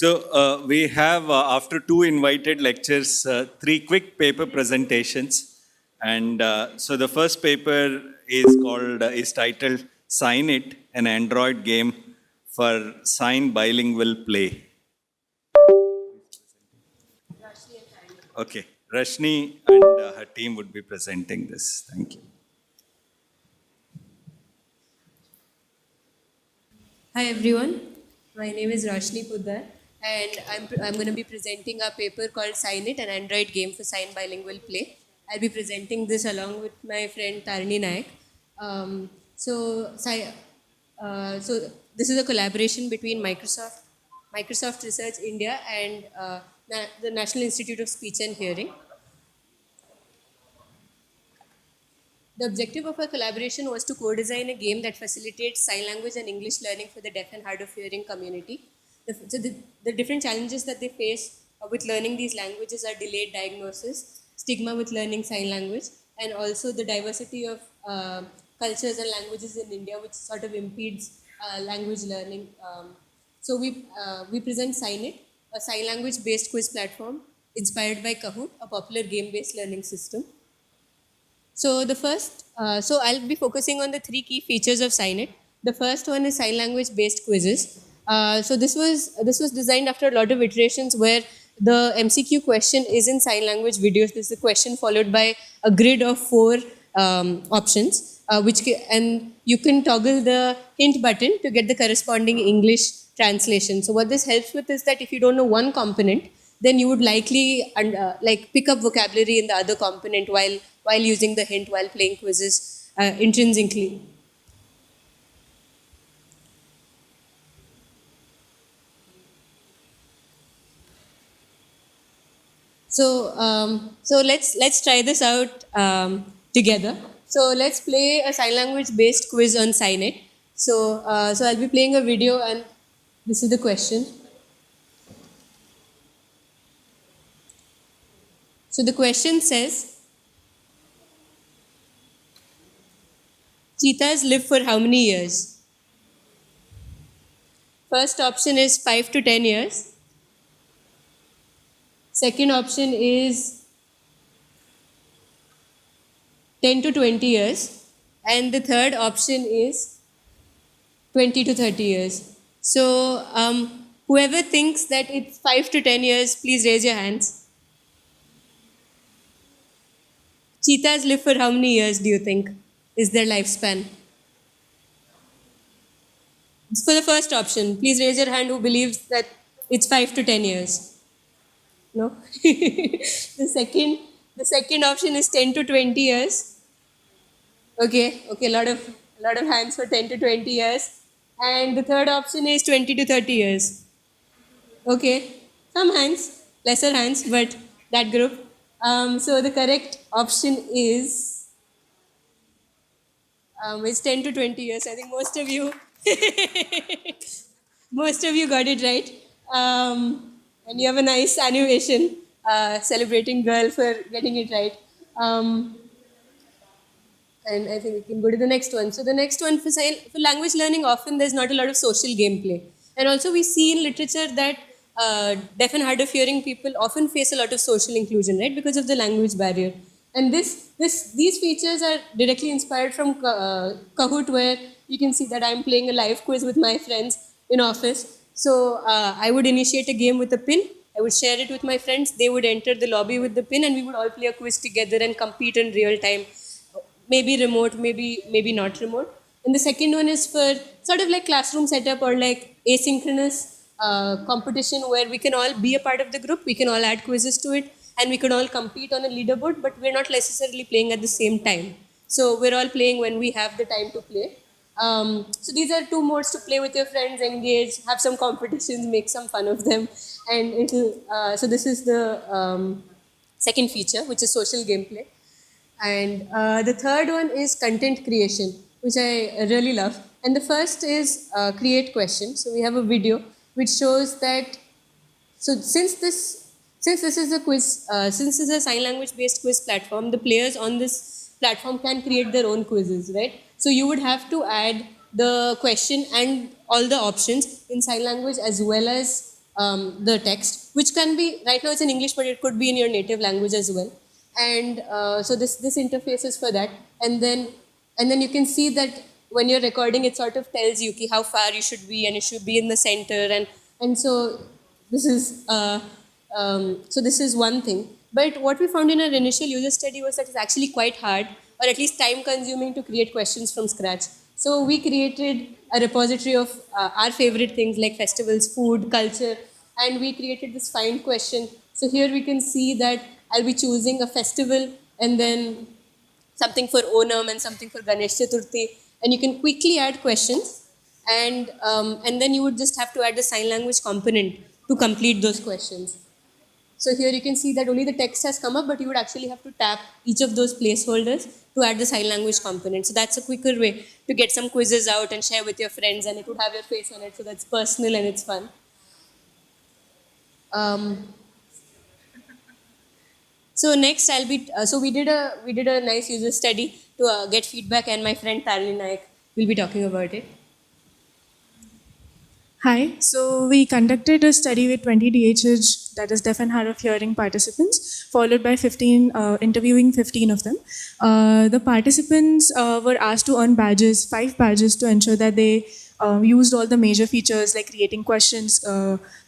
We have, after two invited lectures, three quick paper presentations. And so the first paper is titled Sign It, an Android game for sign bilingual play. Okay, Rashni and her team would be presenting this. Thank you. Hi everyone, my name is Rashni Puddar and I'm going to be presenting a paper called Sign It, an Android game for sign bilingual play. I'll be presenting this along with my friend Tarini Naik. Um, so, si- so this is a collaboration between Microsoft Research India and the National Institute of Speech and Hearing. The objective of our collaboration was to co-design a game that facilitates sign language and English learning for the deaf and hard of hearing community. The different challenges that they face with learning these languages are delayed diagnosis, stigma with learning sign language, and also the diversity of cultures and languages in India, which sort of impedes language learning. We present Sign It, a sign language-based quiz platform inspired by Kahoot, a popular game-based learning system. So I'll be focusing on the three key features of SignIt. The first one is sign language based quizzes. So this was designed after a lot of iterations where the MCQ question is in sign language videos. This is a question followed by a grid of four options, and you can toggle the hint button to get the corresponding English translation. So what this helps with is that if you don't know one component, then you would likely like pick up vocabulary in the other component while using the hint while playing quizzes intrinsically. So let's try this out together. So let's play a sign language based quiz on SignIt. So I'll be playing a video, and this is the question. So the question says, cheetahs live for how many years? First option is 5 to 10 years. Second option is 10 to 20 years. And the third option is 20 to 30 years. So whoever thinks that it's 5 to 10 years, please raise your hands. Cheetahs live for how many years do you think is their lifespan? For the first option, please raise your hand who believes that it's 5 to 10 years. No? The second option is 10 to 20 years. Okay, a lot of hands for 10 to 20 years. And the third option is 20 to 30 years. Okay, some hands, lesser hands, but that group. So the correct option is 10 to 20 years. I think most of you got it right. And you have a nice animation celebrating girl for getting it right. And I think we can go to the next one. So the next one for language learning, often there's not a lot of social gameplay. And also we see in literature that deaf and hard of hearing people often face a lot of social inclusion, right, because of the language barrier. And these features are directly inspired from Kahoot, where you can see that I'm playing a live quiz with my friends in office. So I would initiate a game with a pin. I would share it with my friends. They would enter the lobby with the pin, and we would all play a quiz together and compete in real time. Maybe remote, maybe not remote. And the second one is for sort of like classroom setup or like asynchronous competition where we can all be a part of the group, we can all add quizzes to it, and we can all compete on a leaderboard, but we're not necessarily playing at the same time. So we're all playing when we have the time to play. So these are two modes to play with your friends, engage, have some competitions, make some fun of them, and so this is the second feature, which is social gameplay. And the third one is content creation, which I really love. And the first is create question. So we have a video which shows that. So since this is a quiz, since this is a sign language based quiz platform, the players on this platform can create their own quizzes, right? So you would have to add the question and all the options in sign language as well as the text, which can be, right now it's in English, but it could be in your native language as well. And so this interface is for that. And then you can see that when you're recording, it sort of tells you ki how far you should be, and you should be in the center. And so this is this is one thing. But what we found in our initial user study was that it's actually quite hard, or at least time consuming, to create questions from scratch. So we created a repository of our favorite things like festivals, food, culture, and we created this find question. So here we can see that I'll be choosing a festival, and then something for Onam and something for Ganesh Chaturthi, and you can quickly add questions, and then you would just have to add the sign language component to complete those questions. So here you can see that only the text has come up, but you would actually have to tap each of those placeholders to add the sign language component. So that's a quicker way to get some quizzes out and share with your friends, and it would have your face on it, so that's personal and it's fun. So next I'll be, so we did a nice user study to get feedback, and my friend Tarli Naik will be talking about it. Hi. So we conducted a study with 20 DHH, that is deaf and hard of hearing participants, followed by 15, interviewing 15 of them. The participants were asked to earn badges, 5 badges, to ensure that they used all the major features like creating questions,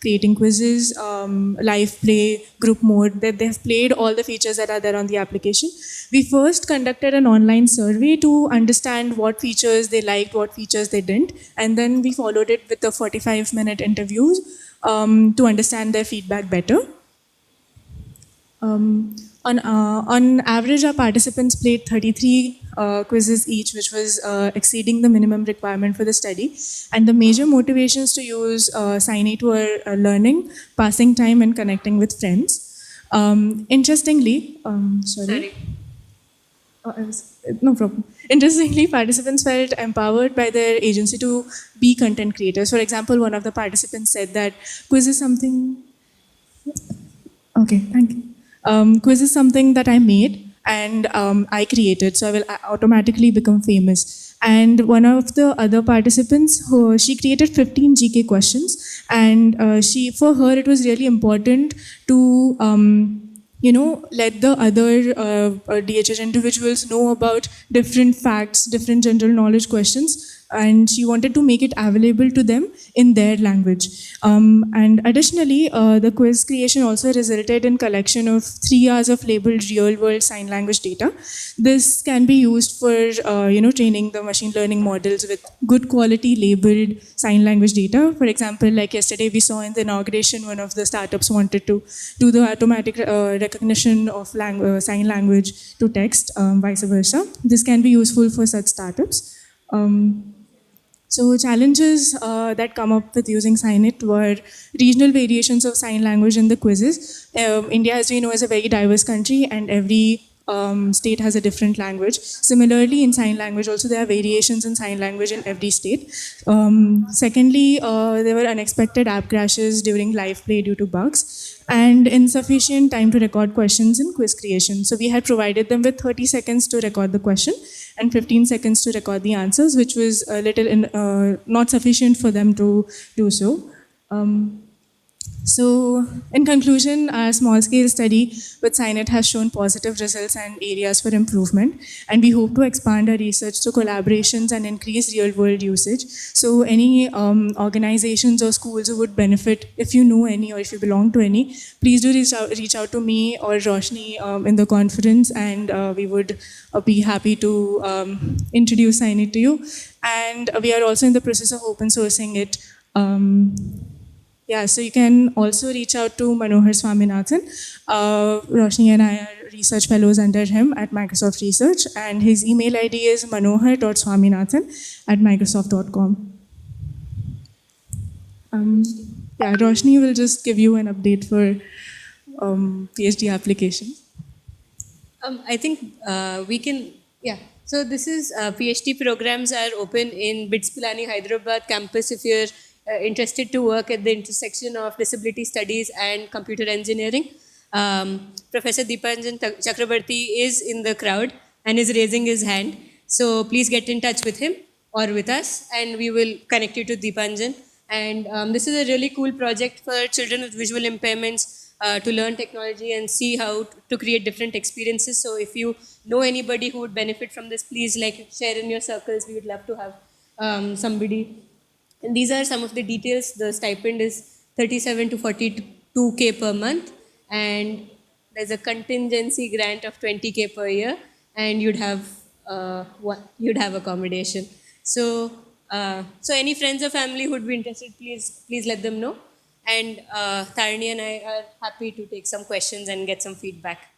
creating quizzes, live play, group mode, that they have played all the features that are there on the application. We first conducted an online survey to understand what features they liked, what features they didn't, and then we followed it with a 45-minute interviews to understand their feedback better. On average, our participants played 33 quizzes each, which was exceeding the minimum requirement for the study. And the major motivations to use Signate were learning, passing time, and connecting with friends. Interestingly, sorry. No problem. Interestingly, participants felt empowered by their agency to be content creators. For example, one of the participants said that quiz is something. Okay, thank you. Quiz is something that I made and I created, so I will automatically become famous. And one of the other participants, she created 15 GK questions, and for her, it was really important to let the other DHH individuals know about different facts, different general knowledge questions, and she wanted to make it available to them in their language. And additionally, the quiz creation also resulted in collection of 3 hours of labeled real-world sign language data. This can be used for training the machine learning models with good quality labeled sign language data. For example, like yesterday we saw in the inauguration, one of the startups wanted to do the automatic recognition of sign language to text, vice versa. This can be useful for such startups. So challenges that come up with using Signate were regional variations of sign language in the quizzes. India, as we know, is a very diverse country, and every state has a different language. Similarly, in sign language also, there are variations in sign language in every state. Secondly, there were unexpected app crashes during live play due to bugs, and insufficient time to record questions in quiz creation. So we had provided them with 30 seconds to record the question and 15 seconds to record the answers, which was a little not sufficient for them to do so. So, in conclusion, our small-scale study with Signate has shown positive results and areas for improvement, and we hope to expand our research to collaborations and increase real-world usage. So, any organizations or schools who would benefit, if you know any or if you belong to any, please do reach out to me or Roshni in the conference, and we would be happy to introduce Signate to you. And we are also in the process of open sourcing it. Yeah, so you can also reach out to Manohar Swaminathan. Roshni and I are research fellows under him at Microsoft Research, and his email ID is manohar.swaminathan@microsoft.com. Yeah, Roshni will just give you an update for PhD application. I think we can, yeah. So this is PhD programs are open in BITS Pilani Hyderabad campus if you're interested to work at the intersection of disability studies and computer engineering. Professor Deepanjan Chakrabarti is in the crowd and is raising his hand. So please get in touch with him or with us, and we will connect you to Deepanjan. And this is a really cool project for children with visual impairments to learn technology and see how to create different experiences. So if you know anybody who would benefit from this, please like share in your circles. We would love to have somebody. And these are some of the details. The stipend is 37 to 42K per month, and there's a contingency grant of 20K per year, and you'd have accommodation. So, so any friends or family who would be interested, please let them know. And Tarini and I are happy to take some questions and get some feedback.